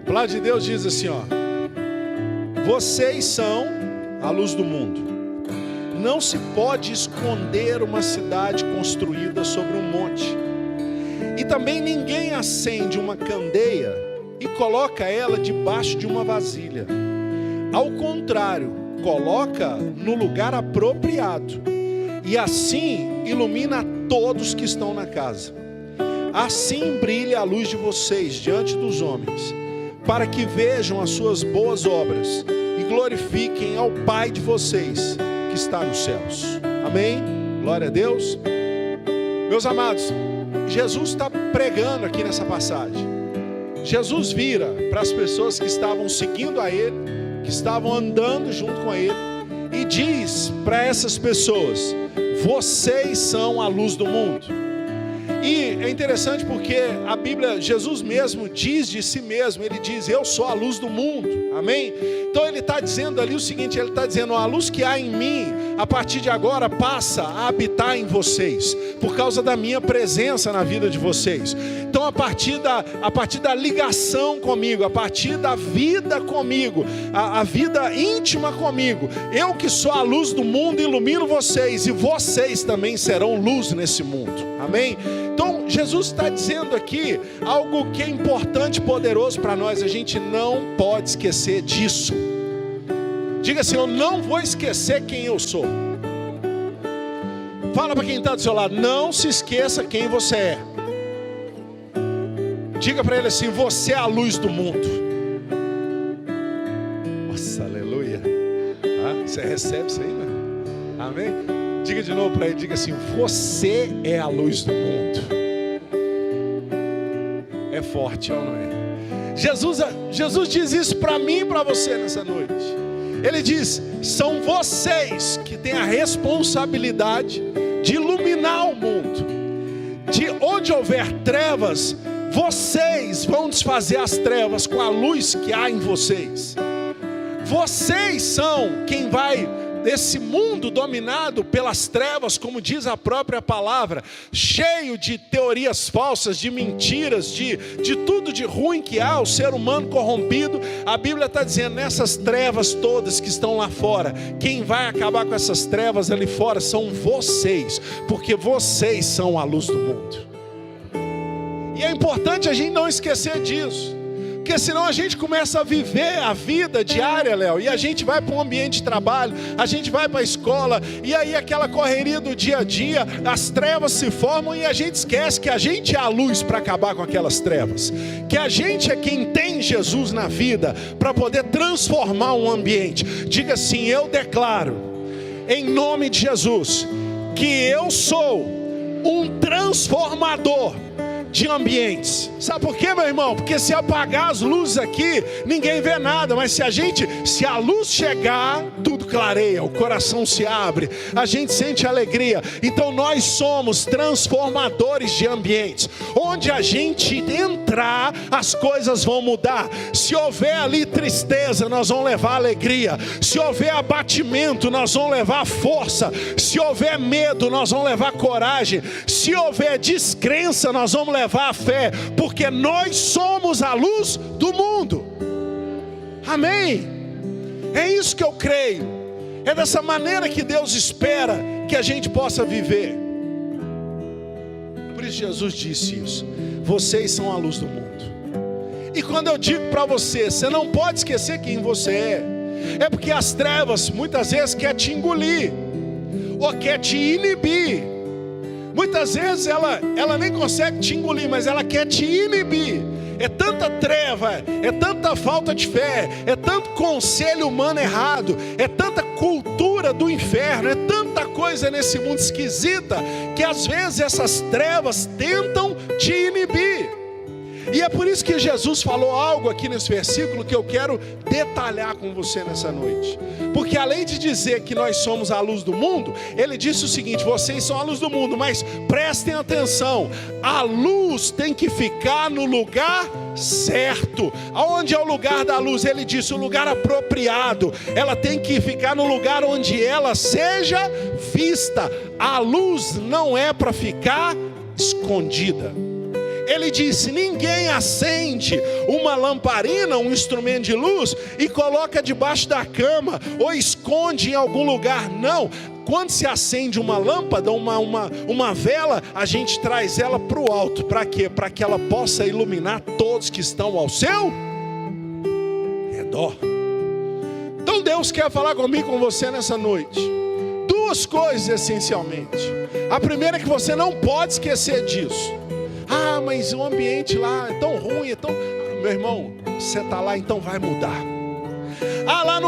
A palavra de Deus diz assim, ó: vocês são a luz do mundo. Não se pode esconder uma cidade construída sobre um monte. E também ninguém acende uma candeia e coloca ela debaixo de uma vasilha. Ao contrário, coloca no lugar apropriado, e assim ilumina todos que estão na casa. Assim brilha a luz de vocês diante dos homens, para que vejam as suas boas obras e glorifiquem ao Pai de vocês que está nos céus. Amém? Glória a Deus. Meus amados, Jesus está pregando aqui nessa passagem. Jesus vira para as pessoas que estavam seguindo a Ele, que estavam andando junto com Ele, e diz para essas pessoas: vocês são a luz do mundo. E é interessante porque a Bíblia, Jesus mesmo diz de si mesmo, Ele diz: eu sou a luz do mundo, amém? Então Ele está dizendo ali o seguinte, Ele está dizendo: a luz que há em mim, a partir de agora passa a habitar em vocês, por causa da minha presença na vida de vocês. Então a partir da ligação comigo, a partir da vida comigo, a vida íntima comigo, eu que sou a luz do mundo ilumino vocês, e vocês também serão luz nesse mundo, amém? Então Jesus está dizendo aqui algo que é importante e poderoso para nós. A gente não pode esquecer disso. Diga assim: eu não vou esquecer quem eu sou. Fala para quem está do seu lado: não se esqueça quem você é. Diga para ele assim: você é a luz do mundo. Nossa, aleluia. Você recebe isso aí, né? Amém? Diga de novo para ele, diga assim: você é a luz do mundo. É forte, ou não é? Jesus diz isso para mim e para você nessa noite. Ele diz: são vocês que têm a responsabilidade de iluminar o mundo. De onde houver trevas, vocês vão desfazer as trevas com a luz que há em vocês. Vocês são quem vai, esse mundo dominado pelas trevas, como diz a própria palavra, cheio de teorias falsas, de mentiras, de tudo de ruim que há, o ser humano corrompido. A Bíblia está dizendo: nessas trevas todas que estão lá fora, quem vai acabar com essas trevas ali fora são vocês, porque vocês são a luz do mundo. E é importante a gente não esquecer disso, porque senão a gente começa a viver a vida diária, Léo, e a gente vai para um ambiente de trabalho, a gente vai para a escola, e aí aquela correria do dia a dia, as trevas se formam e a gente esquece que a gente é a luz para acabar com aquelas trevas, que a gente é quem tem Jesus na vida para poder transformar um ambiente. Diga assim: eu declaro, em nome de Jesus, que eu sou um transformador de ambientes. Sabe por quê, meu irmão? Porque se apagar as luzes aqui, ninguém vê nada. Mas se a luz chegar, tudo clareia, o coração se abre, a gente sente alegria. Então nós somos transformadores de ambientes. Onde a gente entrar, as coisas vão mudar. Se houver ali tristeza, nós vamos levar alegria. Se houver abatimento, nós vamos levar força. Se houver medo, nós vamos levar coragem. Se houver descrença, nós vamos levar a fé, porque nós somos a luz do mundo. Amém? É isso que eu creio. É dessa maneira que Deus espera que a gente possa viver. Por isso Jesus disse isso: vocês são a luz do mundo. E quando eu digo para você, você não pode esquecer quem você é porque as trevas muitas vezes quer te engolir, ou quer te inibir. Muitas vezes ela nem consegue te engolir, mas ela quer te inibir. É tanta treva, é tanta falta de fé, é tanto conselho humano errado, é tanta cultura do inferno, é tanta coisa nesse mundo esquisita, que às vezes essas trevas tentam te inibir. E é por isso que Jesus falou algo aqui nesse versículo que eu quero detalhar com você nessa noite. Porque além de dizer que nós somos a luz do mundo, Ele disse o seguinte: vocês são a luz do mundo, mas prestem atenção, a luz tem que ficar no lugar certo. Aonde é o lugar da luz? Ele disse: o lugar apropriado. Ela tem que ficar no lugar onde ela seja vista. A luz não é para ficar escondida. Ele disse: ninguém acende uma lamparina, um instrumento de luz, e coloca debaixo da cama, ou esconde em algum lugar. Não. Quando se acende uma lâmpada, uma vela, a gente traz ela para o alto. Para quê? Para que ela possa iluminar todos que estão ao seu redor. Então Deus quer falar comigo, com você nessa noite. Duas coisas essencialmente. A primeira é que você não pode esquecer disso. Ah, mas o ambiente lá é tão ruim, é tão... Meu irmão, você está lá, então vai mudar. Ah, lá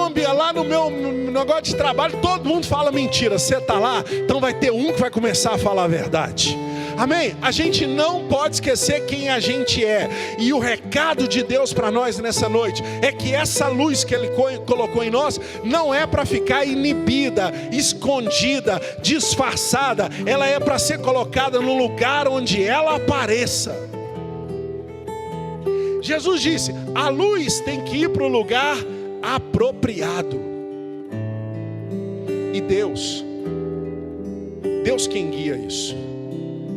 no meu negócio de trabalho, todo mundo fala mentira. Você está lá, então vai ter um que vai começar a falar a verdade. Amém? A gente não pode esquecer quem a gente é. E o recado de Deus para nós nessa noite é que essa luz que Ele colocou em nós não é para ficar inibida, escondida, disfarçada. Ela é para ser colocada no lugar onde ela apareça. Jesus disse: a luz tem que ir para o lugar apropriado. E Deus quem guia isso.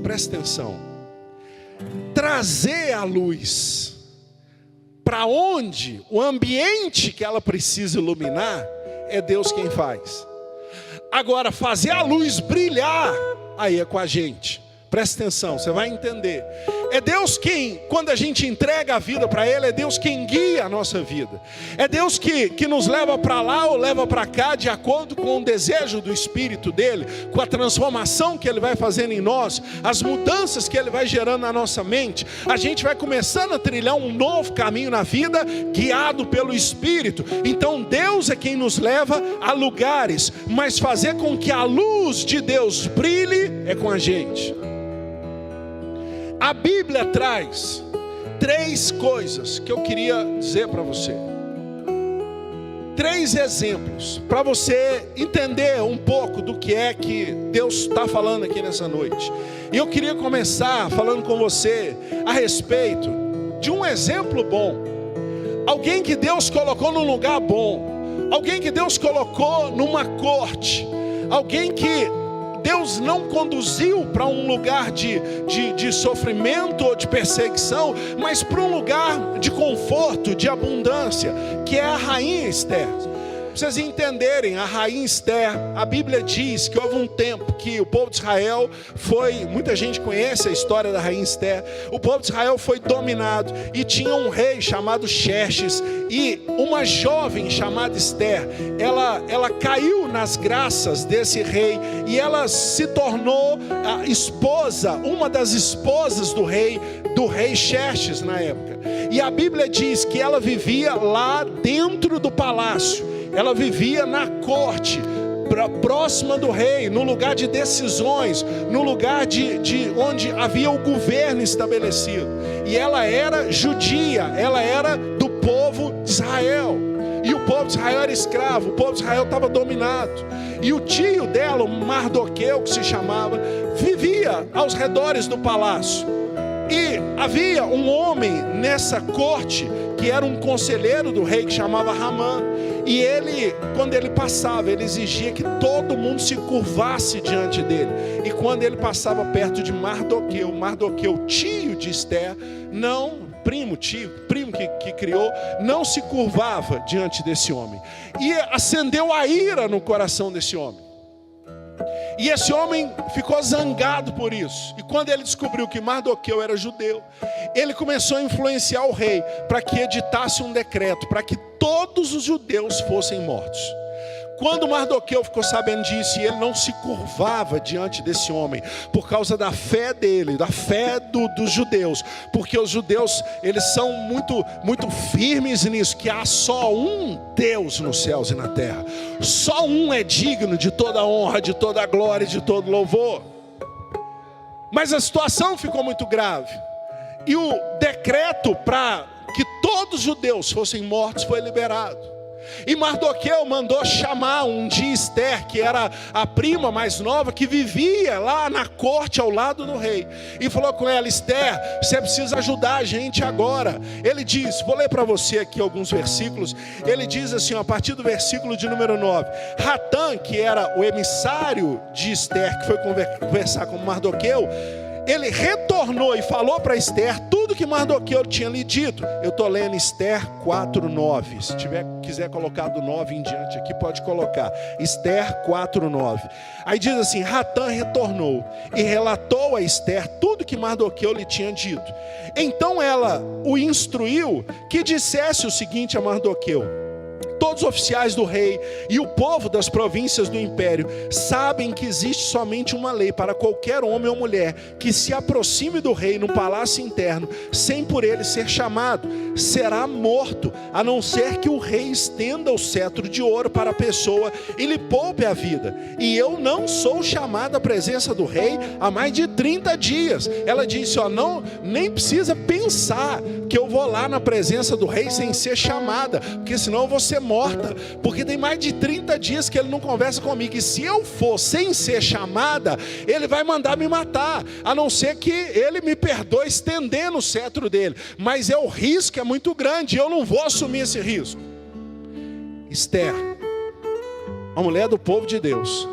Presta atenção. Trazer a luz para onde, o ambiente que ela precisa iluminar, é Deus quem faz. Agora, fazer a luz brilhar, aí é com a gente. Presta atenção, você vai entender. É Deus quem, quando a gente entrega a vida para Ele, é Deus quem guia a nossa vida. É Deus que nos leva para lá ou leva para cá, de acordo com o desejo do Espírito dEle, com a transformação que Ele vai fazendo em nós, as mudanças que Ele vai gerando na nossa mente. A gente vai começando a trilhar um novo caminho na vida, guiado pelo Espírito. Então Deus é quem nos leva a lugares, mas fazer com que a luz de Deus brilhe é com a gente. A Bíblia traz 3 coisas que eu queria dizer para você. 3 exemplos para você entender um pouco do que é que Deus está falando aqui nessa noite. E eu queria começar falando com você a respeito de um exemplo bom. Alguém que Deus colocou num lugar bom. Alguém que Deus colocou numa corte. Alguém que Deus não conduziu para um lugar de sofrimento ou de perseguição, mas para um lugar de conforto, de abundância, que é a rainha Esther. Para vocês entenderem, a rainha Esther, a Bíblia diz que houve um tempo que o povo de Israel foi, muita gente conhece a história da rainha Esther, o povo de Israel foi dominado e tinha um rei chamado Xerxes e uma jovem chamada Esther, ela caiu nas graças desse rei e ela se tornou a esposa, uma das esposas do rei Xerxes na época. E a Bíblia diz que ela vivia lá dentro do palácio. Ela vivia na corte, próxima do rei, no lugar de decisões, no lugar de onde havia o governo estabelecido. E ela era judia, ela era do povo de Israel. E o povo de Israel era escravo, o povo de Israel estava dominado. E o tio dela, o Mardoqueu, que se chamava, vivia aos redores do palácio. E havia um homem nessa corte que era um conselheiro do rei, que chamava Ramã. E ele, quando ele passava, ele exigia que todo mundo se curvasse diante dele. E quando ele passava perto de Mardoqueu, tio de Esther, primo que criou, não se curvava diante desse homem. E acendeu a ira no coração desse homem. E esse homem ficou zangado por isso. E quando ele descobriu que Mardoqueu era judeu, ele começou a influenciar o rei para que editasse um decreto para que todos os judeus fossem mortos. Quando Mardoqueu ficou sabendo disso, e ele não se curvava diante desse homem, por causa da fé dele, da fé dos judeus, porque os judeus, eles são muito, muito firmes nisso, que há só um Deus nos céus e na terra, só um é digno de toda honra, de toda glória, de todo louvor. Mas a situação ficou muito grave, e o decreto para que todos os judeus fossem mortos foi liberado. E Mardoqueu mandou chamar um dia Esther, que era a prima mais nova, que vivia lá na corte ao lado do rei, e falou com ela: Esther, você precisa ajudar a gente agora. Ele diz, vou ler para você aqui alguns versículos. Ele diz assim, a partir do versículo de número 9: Ratã, que era o emissário de Esther, que foi conversar com Mardoqueu, ele retornou retornou e falou para Esther tudo que Mardoqueu tinha lhe dito. Eu estou lendo Esther 4:9. Se quiser colocar do 9 em diante aqui, pode colocar. Esther 4:9. Aí diz assim: Hatã retornou e relatou a Esther tudo que Mardoqueu lhe tinha dito. Então ela o instruiu que dissesse o seguinte a Mardoqueu: todos os oficiais do rei e o povo das províncias do império sabem que existe somente uma lei para qualquer homem ou mulher que se aproxime do rei no palácio interno, sem por ele ser chamado, será morto, a não ser que o rei estenda o cetro de ouro para a pessoa e lhe poupe a vida. E eu não sou chamada à presença do rei há mais de 30 dias. Ela disse: não, nem precisa pensar que eu vou lá na presença do rei sem ser chamada, porque senão eu vou ser morta, porque tem mais de 30 dias que ele não conversa comigo, e se eu for sem ser chamada, ele vai mandar me matar, a não ser que ele me perdoe estendendo o cetro dele, mas o risco é muito grande, eu não vou assumir esse risco. Esther, a mulher do povo de Deus,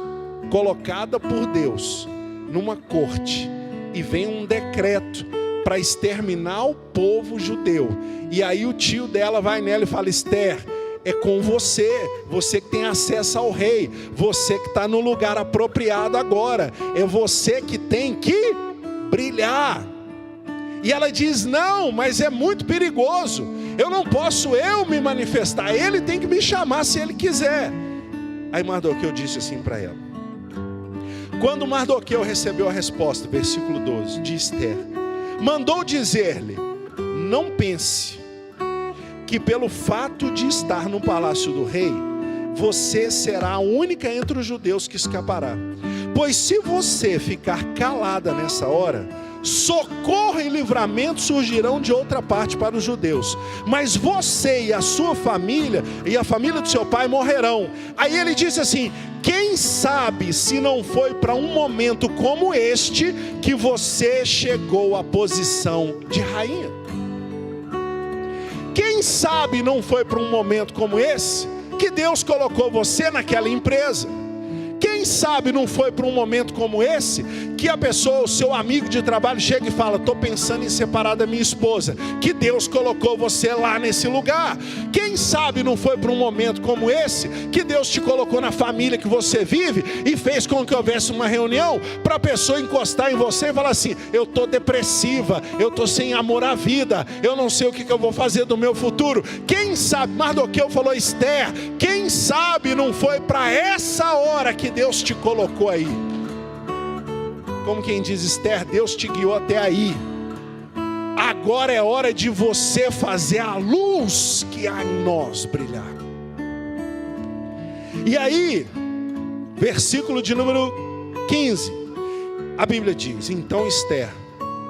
colocada por Deus numa corte, e vem um decreto para exterminar o povo judeu, e aí o tio dela vai nela e fala: Esther, é com você, você que tem acesso ao rei, você que está no lugar apropriado agora, é você que tem que brilhar. E ela diz: não, mas é muito perigoso, eu não posso me manifestar, ele tem que me chamar se ele quiser. Aí Mardoqueu disse assim para ela. Quando Mardoqueu recebeu a resposta, versículo 12, de Esther, mandou dizer-lhe: não pense que pelo fato de estar no palácio do rei, você será a única entre os judeus que escapará. Pois se você ficar calada nessa hora, socorro e livramento surgirão de outra parte para os judeus, mas você e a sua família e a família do seu pai morrerão. Aí ele disse assim: quem sabe se não foi para um momento como este que você chegou à posição de rainha? Quem sabe não foi para um momento como esse que Deus colocou você naquela empresa? Quem sabe não foi para um momento como esse que a pessoa, o seu amigo de trabalho, chega e fala: estou pensando em separar da minha esposa, que Deus colocou você lá nesse lugar? Quem sabe não foi para um momento como esse que Deus te colocou na família que você vive e fez com que houvesse uma reunião para a pessoa encostar em você e falar assim: eu estou depressiva, eu estou sem amor à vida, eu não sei o que eu vou fazer do meu futuro. Quem sabe, Mardoqueu falou: Esther, quem sabe não foi para essa hora que Deus te colocou aí? Como quem diz: Esther, Deus te guiou até aí, agora é hora de você fazer a luz que há em nós brilhar. E aí, versículo de número 15, a Bíblia diz: então Esther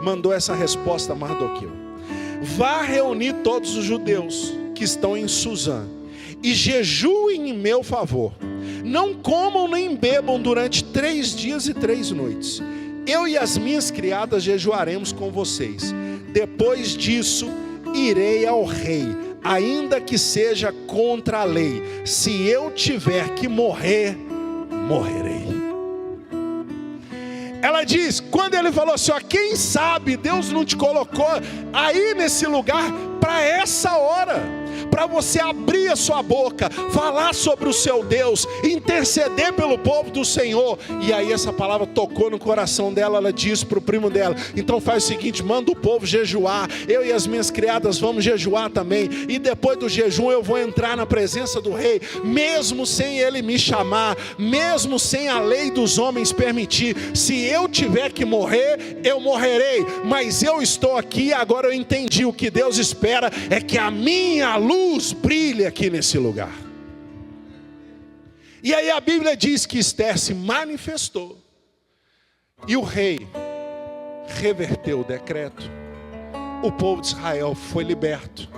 mandou essa resposta a Mardoqueu: vá reunir todos os judeus que estão em Suzã e jejuem em meu favor. Não comam nem bebam durante 3 dias e 3 noites. Eu e as minhas criadas jejuaremos com vocês. Depois disso, irei ao rei, ainda que seja contra a lei. Se eu tiver que morrer, morrerei. Ela diz, quando ele falou assim: ó, quem sabe Deus não te colocou aí nesse lugar para essa hora, para você abrir a sua boca, falar sobre o seu Deus, interceder pelo povo do Senhor. E aí essa palavra tocou no coração dela. Ela disse para o primo dela: então faz o seguinte, manda o povo jejuar, eu e as minhas criadas vamos jejuar também, e depois do jejum eu vou entrar na presença do rei, mesmo sem ele me chamar, mesmo sem a lei dos homens permitir. Se eu tiver que morrer, eu morrerei, mas eu estou aqui. Agora eu entendi, o que Deus espera é que a minha luz brilhe aqui nesse lugar. E aí a Bíblia diz que Esther se manifestou, e o rei reverteu o decreto, o povo de Israel foi liberto,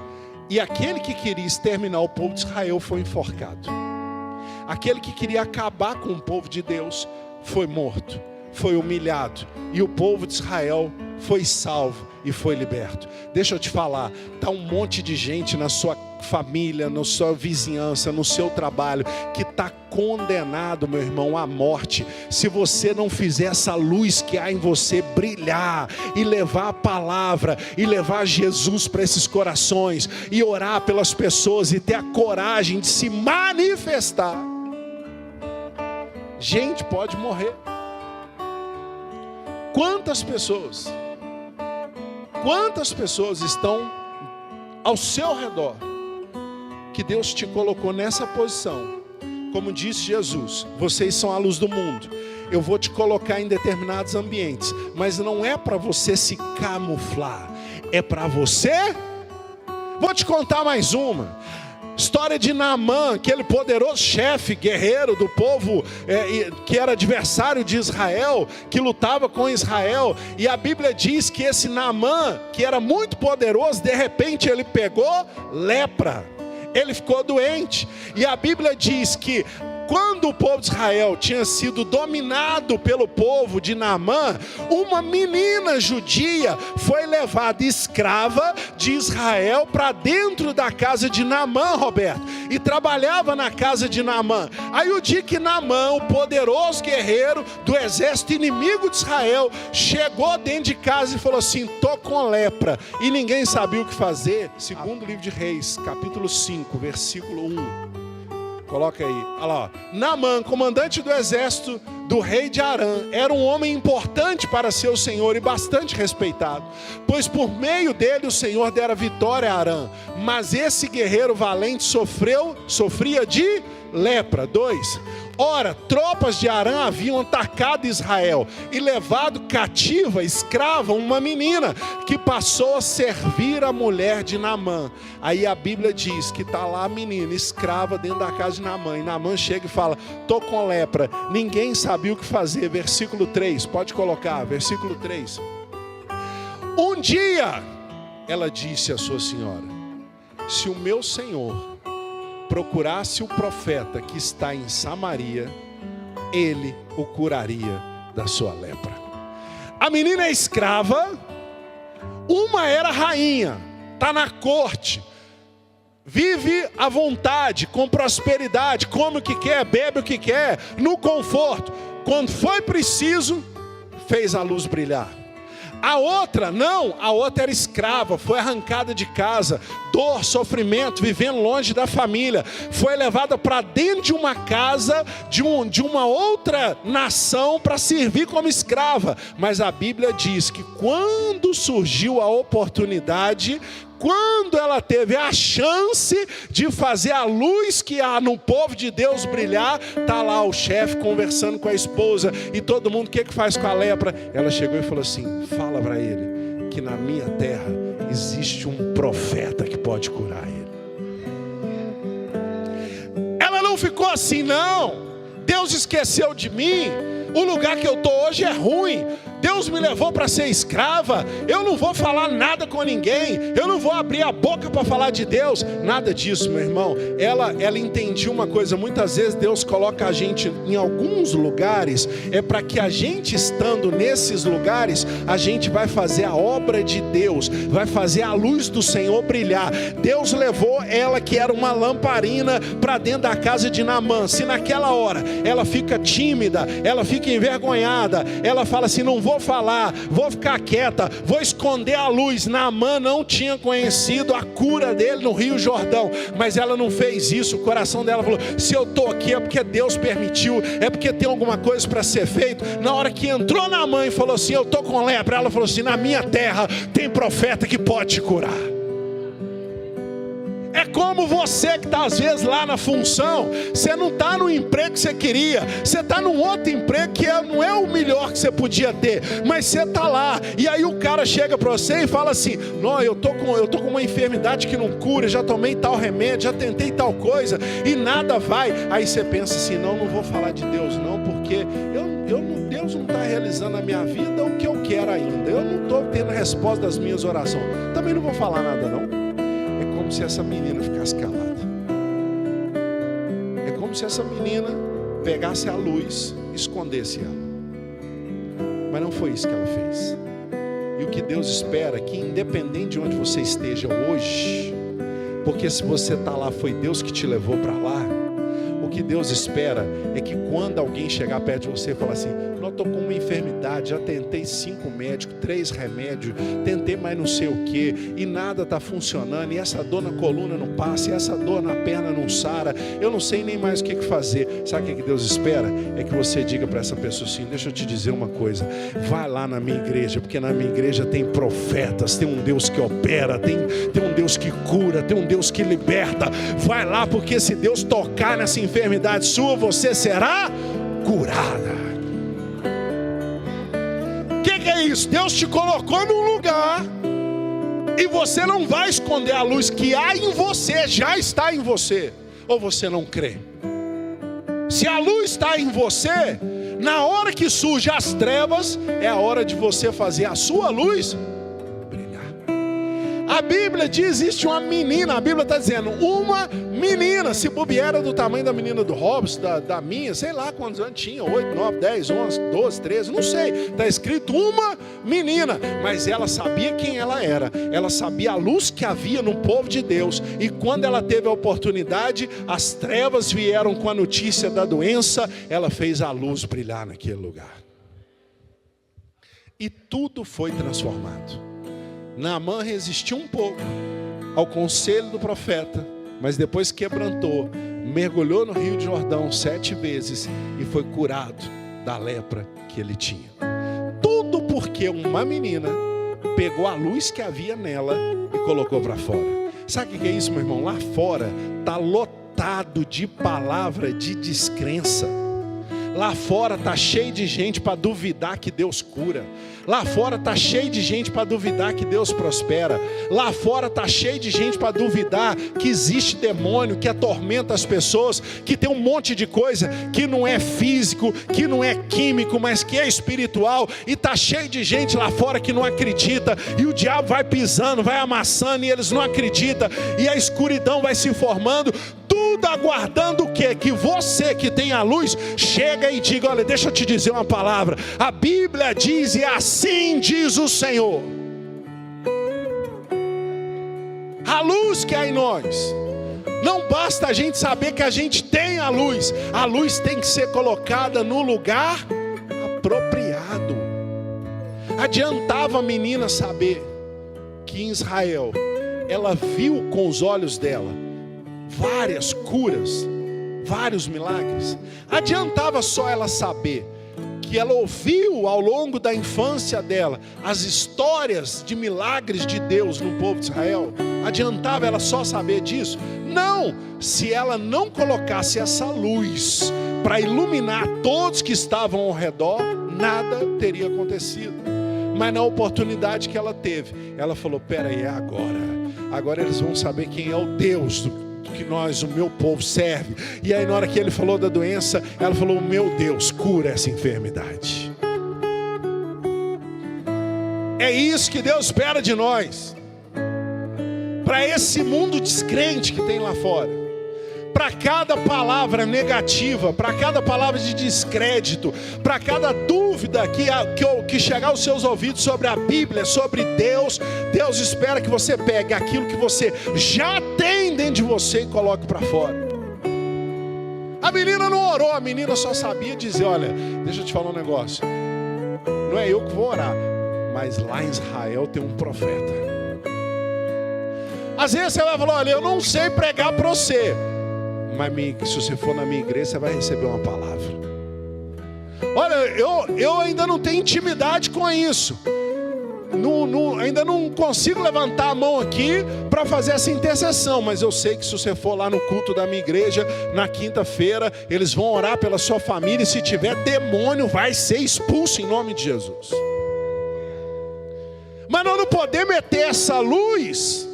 e aquele que queria exterminar o povo de Israel foi enforcado. Aquele que queria acabar com o povo de Deus foi morto, foi humilhado, e o povo de Israel foi salvo e foi liberto. Deixa eu te falar, está um monte de gente na sua família, na sua vizinhança, no seu trabalho, que está condenado, meu irmão, à morte, se você não fizer essa luz que há em você brilhar e levar a palavra e levar Jesus para esses corações e orar pelas pessoas e ter a coragem de se manifestar, gente pode morrer. Quantas pessoas estão ao seu redor que Deus te colocou nessa posição? Como disse Jesus, vocês são a luz do mundo. Eu vou te colocar em determinados ambientes, mas não é para você se camuflar, é para você. Vou te contar mais uma história de Naamã, aquele poderoso chefe, guerreiro do povo, que era adversário de Israel, que lutava com Israel. E a Bíblia diz que esse Naamã, que era muito poderoso, de repente ele pegou lepra. Ele ficou doente. E a Bíblia diz que quando o povo de Israel tinha sido dominado pelo povo de Naamã, uma menina judia foi levada escrava de Israel para dentro da casa de Naamã, Roberto, e trabalhava na casa de Naamã. Aí o dia que Naamã, o poderoso guerreiro do exército inimigo de Israel, chegou dentro de casa e falou assim: tô com lepra, e ninguém sabia o que fazer. Segundo livro de Reis, capítulo 5, versículo 1. Coloca aí, olha lá. Naamã, comandante do exército do rei de Arã, era um homem importante para seu senhor e bastante respeitado, pois por meio dele o Senhor dera vitória a Arã. Mas esse guerreiro valente sofria de lepra. 2. Ora, tropas de Arã haviam atacado Israel e levado cativa, escrava, uma menina que passou a servir a mulher de Naamã. Aí a Bíblia diz que está lá a menina, escrava, dentro da casa de Naamã. E Naamã chega e fala: tô com lepra. Ninguém sabia o que fazer. Versículo 3, pode colocar, versículo 3. Um dia, ela disse à sua senhora: se o meu senhor procurasse o profeta que está em Samaria, ele o curaria da sua lepra. A menina é escrava, uma era rainha, está na corte, vive à vontade, com prosperidade, come o que quer, bebe o que quer, no conforto. Quando foi preciso, fez a luz brilhar. A outra, não, a outra era escrava, foi arrancada de casa, dor, sofrimento, vivendo longe da família, foi levada para dentro de uma casa de uma outra nação para servir como escrava. Mas a Bíblia diz que quando surgiu a oportunidade, quando ela teve a chance de fazer a luz que há no povo de Deus brilhar, está lá o chefe conversando com a esposa, e todo mundo, o que faz com a lepra? Ela chegou e falou assim: fala para ele que na minha terra existe um profeta que pode curar ele. Ela não ficou assim: não, Deus esqueceu de mim, o lugar que eu estou hoje é ruim, Deus me levou para ser escrava, eu não vou falar nada com ninguém, eu não vou abrir a boca para falar de Deus. Nada disso, meu irmão. Ela entendia uma coisa: muitas vezes Deus coloca a gente em alguns lugares, é para que a gente, estando nesses lugares, a gente vai fazer a obra de Deus, vai fazer a luz do Senhor brilhar. Deus levou ela, que era uma lamparina, para dentro da casa de Naamã. Se naquela hora ela fica tímida, ela fica envergonhada, ela fala assim: não vou falar, vou ficar quieta, vou esconder a luz. Naamã não tinha conhecido a cura dele no Rio Jordão, mas ela não fez isso. O coração dela falou: se eu estou aqui é porque Deus permitiu, é porque tem alguma coisa para ser feito. Na hora que entrou Naamã e falou assim: eu estou com lepra, ela falou assim: na minha terra tem profeta que pode te curar. É como você que está às vezes lá na função, você não está no emprego que você queria, você está num outro emprego que não é o melhor que você podia ter, mas você está lá, e aí o cara chega para você e fala assim: não, eu tô com uma enfermidade que não cura, já tomei tal remédio, já tentei tal coisa, e nada vai. Aí você pensa assim: não vou falar de Deus não, porque Deus não está realizando na minha vida o que eu quero ainda, eu não estou tendo a resposta das minhas orações, também não vou falar nada não. É como se essa menina ficasse calada. É como se essa menina pegasse a luz e escondesse ela. Mas não foi isso que ela fez. E o que Deus espera é que, independente de onde você esteja hoje, Porque se você está lá, foi Deus que te levou para lá. O que Deus espera é que quando alguém chegar perto de você e falar assim: não, estou com uma enfermidade, já tentei 5 médicos, 3 remédios, tentei mais não sei o que, e nada está funcionando, e essa dor na coluna não passa, e essa dor na perna não sara, eu não sei nem mais o que fazer. Sabe o que Deus espera? É que você diga para essa pessoa assim: deixa eu te dizer uma coisa, vai lá na minha igreja, porque na minha igreja tem profetas, tem um Deus que opera, tem um Deus que cura, tem um Deus que liberta. Vai lá, porque se Deus tocar nessa enfermidade sua, você será curada. O que é isso? Deus te colocou num lugar e você não vai esconder a luz que há em você, já está em você. Ou você não crê? Se a luz está em você, na hora que surgem as trevas, é a hora de você fazer a sua luz brilhar. A Bíblia diz: existe uma menina, a Bíblia está dizendo, uma menina, se bobear era do tamanho da menina do Robson, da minha, sei lá quantos anos tinha, 8, 9, 10, 11, 12, 13, não sei, está escrito uma menina, mas ela sabia quem ela era, ela sabia a luz que havia no povo de Deus, e quando ela teve a oportunidade, as trevas vieram com a notícia da doença, ela fez a luz brilhar naquele lugar, e tudo foi transformado. Naamã resistiu um pouco ao conselho do profeta, mas depois quebrantou, mergulhou no Rio de Jordão 7 vezes e foi curado da lepra que ele tinha. Tudo porque uma menina pegou a luz que havia nela e colocou para fora. Sabe o que é isso, meu irmão? Lá fora está lotado de palavra de descrença. Lá fora está cheio de gente para duvidar que Deus cura. Lá fora está cheio de gente para duvidar que Deus prospera. Lá fora está cheio de gente para duvidar que existe demônio, que atormenta as pessoas, que tem um monte de coisa que não é físico, que não é químico, mas que é espiritual. E está cheio de gente lá fora que não acredita. E o diabo vai pisando, vai amassando, e eles não acreditam. E a escuridão vai se formando. Tudo aguardando o quê? Que você que tem a luz chega e diga: olha, deixa eu te dizer uma palavra. A Bíblia diz, e assim diz o Senhor. A luz que há em nós. Não basta a gente saber que a gente tem a luz tem que ser colocada no lugar apropriado. Adiantava a menina saber que em Israel ela viu com os olhos dela várias curas, vários milagres. Adiantava só ela saber que ela ouviu ao longo da infância dela as histórias de milagres de Deus no povo de Israel? Adiantava ela só saber disso? Não, se ela não colocasse essa luz para iluminar todos que estavam ao redor, nada teria acontecido. Mas na oportunidade que ela teve, ela falou: peraí, é agora eles vão saber quem é o Deus que o meu povo serve. E aí na hora que ele falou da doença, ela falou: meu Deus, cura essa enfermidade. É isso que Deus espera de nós. Para esse mundo descrente que tem lá fora, para cada palavra negativa, para cada palavra de descrédito, para cada dúvida que chegar aos seus ouvidos sobre a Bíblia, sobre Deus, Deus espera que você pegue aquilo que você já tem dentro de você e coloque para fora. A menina não orou, a menina só sabia dizer: olha, deixa eu te falar um negócio, não é eu que vou orar, mas lá em Israel tem um profeta. Às vezes você vai falar: olha, eu não sei pregar para você, mas se você for na minha igreja, você vai receber uma palavra. Olha, eu ainda não tenho intimidade com isso. Ainda não consigo levantar a mão aqui para fazer essa intercessão, mas eu sei que se você for lá no culto da minha igreja, na quinta-feira, eles vão orar pela sua família, e se tiver demônio, vai ser expulso em nome de Jesus. Mas nós não podemos meter essa luz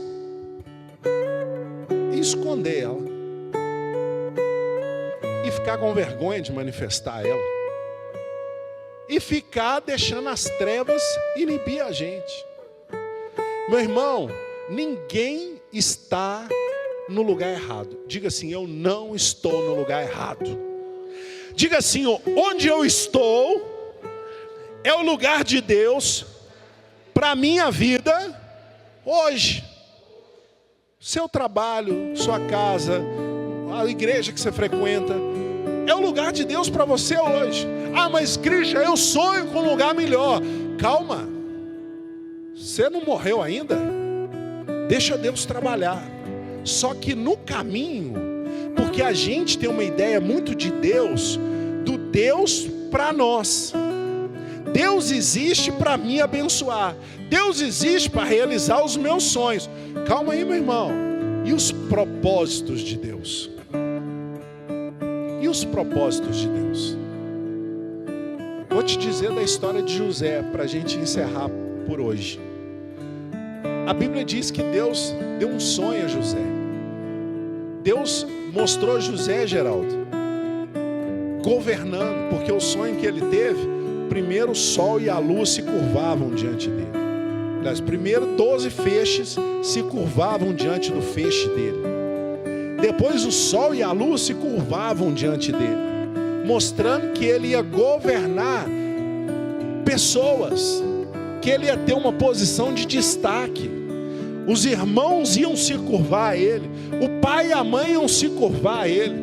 e esconder ela, e ficar com vergonha de manifestar ela, e ficar deixando as trevas inibir a gente. Meu irmão, ninguém está no lugar errado. Diga assim: eu não estou no lugar errado. Diga assim: onde eu estou é o lugar de Deus para a minha vida hoje. seu trabalho, sua casa, a igreja que você frequenta, é o lugar de Deus para você hoje. Ah, mas Cristian, eu sonho com um lugar melhor. Calma, você não morreu ainda? Deixa Deus trabalhar. Só que no caminho, porque a gente tem uma ideia muito de Deus, do Deus para nós. Deus existe para me abençoar. Deus existe para realizar os meus sonhos. Calma aí, meu irmão. E os propósitos de Deus? E os propósitos de Deus? Vou te dizer da história de José, para a gente encerrar por hoje. A Bíblia diz que Deus deu um sonho a José. Deus mostrou a José, Geraldo, governando, porque o sonho que ele teve, primeiro o sol e a lua se curvavam diante dele. Aliás, primeiro 12 feixes se curvavam diante do feixe dele. Depois o sol e a lua se curvavam diante dele, mostrando que ele ia governar pessoas, que ele ia ter uma posição de destaque. Os irmãos iam se curvar a ele, o pai e a mãe iam se curvar a ele.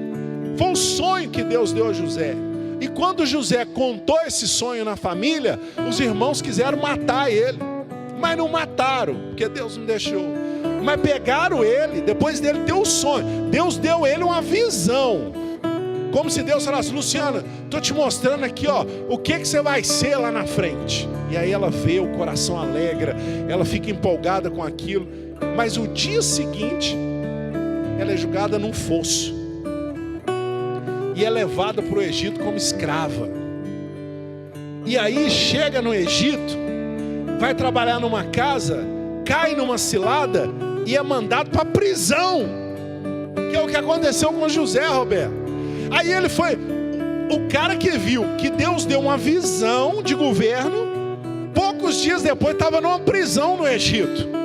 Foi um sonho que Deus deu a José. E quando José contou esse sonho na família, os irmãos quiseram matar ele, mas não mataram, porque Deus não deixou. Mas pegaram ele, depois dele ter o sonho. Deus deu ele uma visão, como se Deus falasse: Luciana, estou te mostrando aqui, ó, o que você vai ser lá na frente. E aí ela vê, o coração alegra, ela fica empolgada com aquilo. Mas o dia seguinte, ela é jogada num fosso e é levada para o Egito como escrava. E aí chega no Egito, vai trabalhar numa casa, cai numa cilada e é mandado para a prisão, que é o que aconteceu com José, Roberto. Aí ele foi o cara que viu que Deus deu uma visão de governo. Poucos dias depois estava numa prisão no Egito.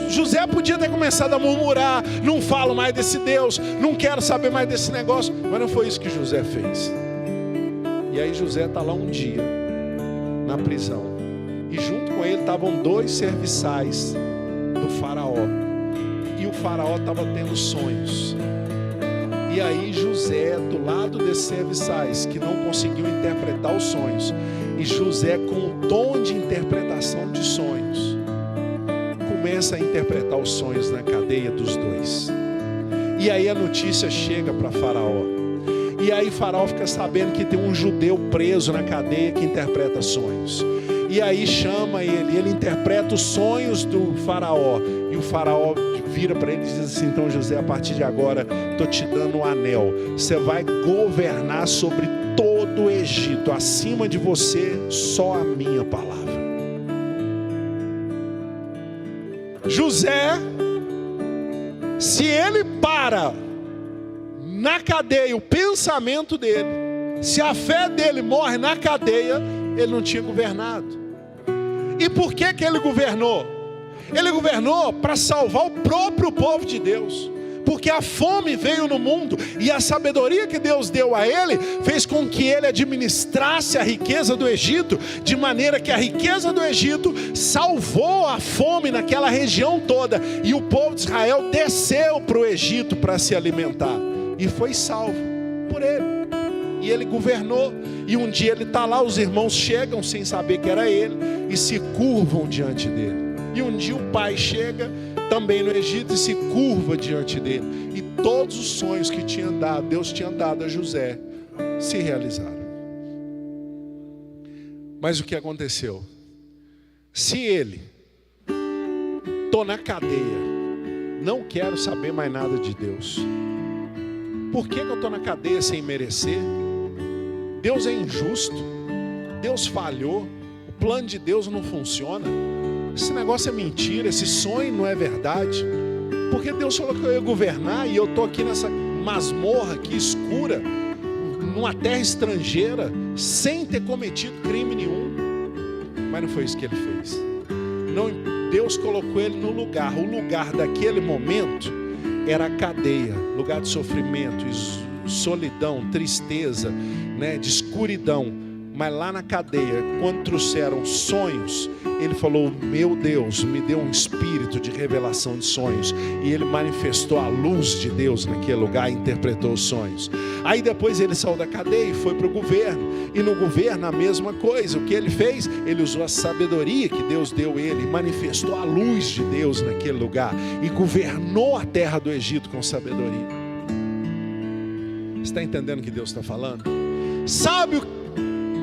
José podia ter começado a murmurar: não falo mais desse Deus, não quero saber mais desse negócio. Mas não foi isso que José fez. E aí José está lá um dia na prisão, e junto com ele estavam 2 serviçais do faraó, e o faraó estava tendo sonhos. E aí José, do lado desses serviçais que não conseguiu interpretar os sonhos, e José, com o dom de interpretação de sonhos, começa a interpretar os sonhos na cadeia dos 2. E aí a notícia chega para Faraó. E aí Faraó fica sabendo que tem um judeu preso na cadeia que interpreta sonhos. E aí chama ele interpreta os sonhos do Faraó. E o Faraó vira para ele e diz assim: então José, a partir de agora estou te dando um anel. Você vai governar sobre todo o Egito. Acima de você, só a minha palavra. José, se ele para na cadeia o pensamento dele, se a fé dele morre na cadeia, ele não tinha governado. E por que ele governou? Ele governou para salvar o próprio povo de Deus, porque a fome veio no mundo, e a sabedoria que Deus deu a ele fez com que ele administrasse a riqueza do Egito, de maneira que a riqueza do Egito salvou a fome naquela região toda, e o povo de Israel desceu para o Egito para se alimentar, e foi salvo por ele. E ele governou, e um dia ele está lá, os irmãos chegam sem saber que era ele, e se curvam diante dele. E um dia o pai chega também no Egito e se curva diante dele. E todos os sonhos que Deus tinha dado a José se realizaram. Mas o que aconteceu? Se ele, estou na cadeia, não quero saber mais nada de Deus. Por que eu estou na cadeia sem merecer? Deus é injusto, Deus falhou, o plano de Deus não funciona. Esse negócio é mentira, esse sonho não é verdade. Porque Deus falou que eu ia governar, e eu estou aqui nessa masmorra aqui escura, numa terra estrangeira, sem ter cometido crime nenhum. Mas não foi isso que ele fez. Não, Deus colocou ele no lugar. O lugar daquele momento era a cadeia, lugar de sofrimento, solidão, tristeza, né, de escuridão. Mas lá na cadeia, quando trouxeram sonhos, ele falou: meu Deus, me deu um espírito de revelação de sonhos. E ele manifestou a luz de Deus naquele lugar e interpretou os sonhos. Aí depois ele saiu da cadeia e foi para o governo. E no governo a mesma coisa. O que ele fez? Ele usou a sabedoria que Deus deu ele, manifestou a luz de Deus naquele lugar e governou a terra do Egito com sabedoria. Você está entendendo o que Deus está falando? Sabe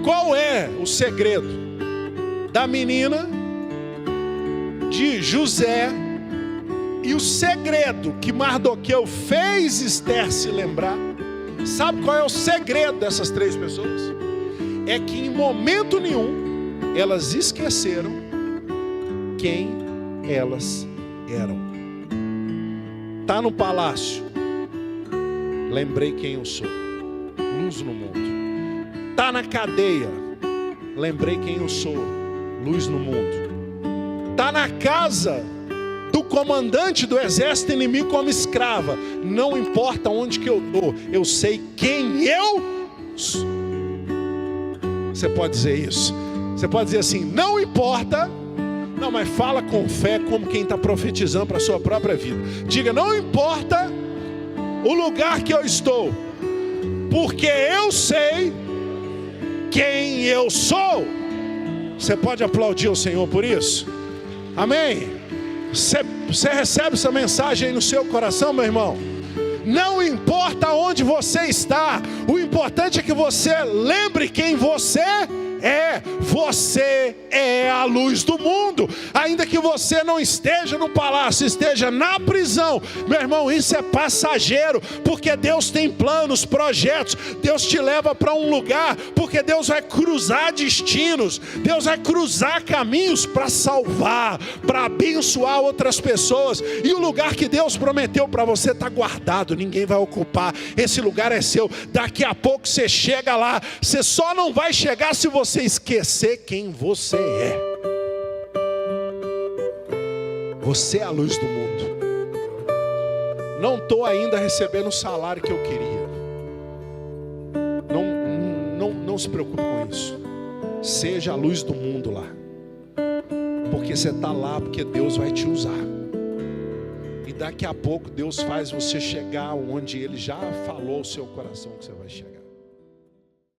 qual é o segredo da menina, de José, e o segredo que Mardoqueu fez Esther se lembrar? Sabe qual é o segredo dessas três pessoas? É que em momento nenhum elas esqueceram quem elas eram. Está no palácio, lembrei quem eu sou, luz no mundo. Está na cadeia, lembrei quem eu sou, luz no mundo. Está na casa do comandante do exército inimigo como escrava, não importa onde que eu estou, eu sei quem eu sou. Você pode dizer isso? Você pode dizer assim: não importa. Não, mas fala com fé, como quem está profetizando para a sua própria vida. Diga: não importa o lugar que eu estou, porque eu sei quem eu sou. Você pode aplaudir o Senhor por isso? Amém? Você recebe essa mensagem aí no seu coração, meu irmão? Não importa onde você está, o importante é que você lembre quem você é. Você é a luz do mundo. Ainda que você não esteja no palácio, esteja na prisão, meu irmão, isso é passageiro, porque Deus tem planos, projetos. Deus te leva para um lugar, porque Deus vai cruzar destinos, Deus vai cruzar caminhos para salvar, para abençoar outras pessoas. E o lugar que Deus prometeu para você está guardado, ninguém vai ocupar. Esse lugar é seu. Daqui a pouco você chega lá. Você só não vai chegar se você esquecer quem você é. Você é a luz do mundo. Não estou ainda recebendo o salário que eu queria. Não se preocupe com isso. Seja a luz do mundo lá, porque você está lá porque Deus vai te usar. E daqui a pouco Deus faz você chegar onde Ele já falou ao seu coração que você vai chegar.